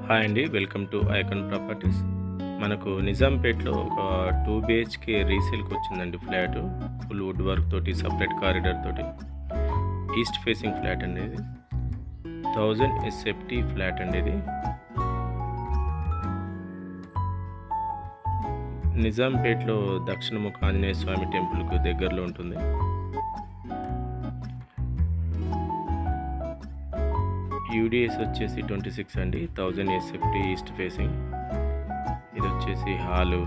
Hi అండి, welcome to icon properties. మనకు నిజాంపేట్లో ఒక 2 BHK రీసేల్కి వచ్చిందండి ఫ్లాట్. ఫుల్ వుడ్ వర్క్ తోటి, సపరేట్ కారిడార్ తోటి, ఈస్ట్ ఫేసింగ్ ఫ్లాట్ అండి. ఇది 1000 SFT ఫ్లాట్ అండి. ఇది నిజాంపేట్లో దక్షిణముఖ ఆంజనేయ స్వామి టెంపుల్కు దగ్గరలో ఉంటుంది. యూడిఎస్ వచ్చేసి 26 అండి. 1000 SFT ఈస్ట్ ఫేసింగ్. ఇది వచ్చేసి హాలు.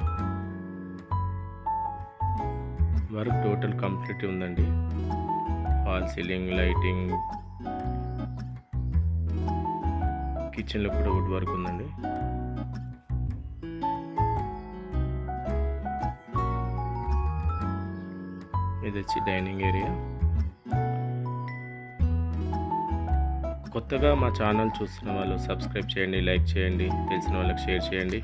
వర్క్ టోటల్ కంప్లీట్ ఉందండి. ఫాల్ సీలింగ్, లైటింగ్, కిచెన్లో కూడా వుడ్ వర్క్ ఉందండి. ఇది వచ్చి డైనింగ్ ఏరియా. కొత్తగా మా ఛానల్ చూస్తున్న వాళ్ళు సబ్స్క్రైబ్ చేయండి, లైక్ చేయండి, తెలిసిన వాళ్ళకి షేర్ చేయండి.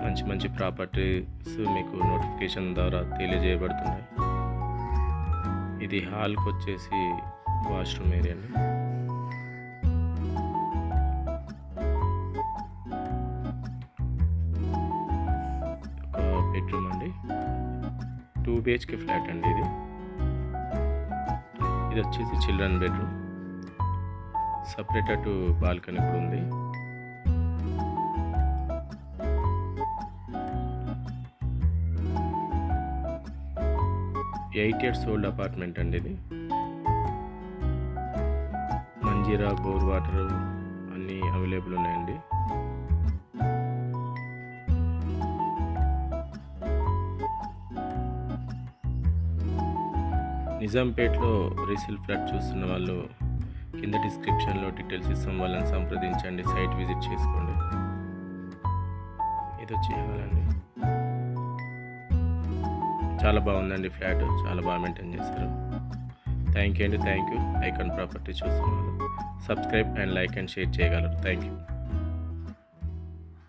మంచి మంచి ప్రాపర్టీస్ మీకు నోటిఫికేషన్ ద్వారా తెలియజేయబడుతున్నాయి. ఇది హాల్కి వచ్చేసి వాష్రూమ్ ఏరియా అండి. ఒక బెడ్రూమ్ అండి. 2 BHK ఫ్లాట్ అండి. ఇది వచ్చేసి చిల్డ్రన్ బెడ్రూమ్. సపరేట్ అటు బాల్కనీ కూడా ఉంది. ఎయిట్ ఇయర్స్ ఓల్డ్ అపార్ట్మెంట్ అండి. ఇది మంజీరా, బోర్ వాటర్ అన్నీ అవైలబుల్ ఉన్నాయండి. నిజాంపేట్లో రీసేల్ ఫ్లాట్ చూస్తున్న వాళ్ళు కింద డిస్క్రిప్షన్లో డీటెయిల్స్ ఇస్తాం, వాళ్ళని సంప్రదించండి, సైట్ విజిట్ చేసుకోండి. ఇది వచ్చి హాల్ అండి. చాలా బాగుందండి ఫ్లాట్, చాలా బాగా మెయింటైన్ చేశారు. థ్యాంక్ యూ అండి, థ్యాంక్ యూ. ఐకాన్ ప్రాపర్టీ చూస్తున్న వాళ్ళు subscribe and like and share చేయగలరు. Thank you.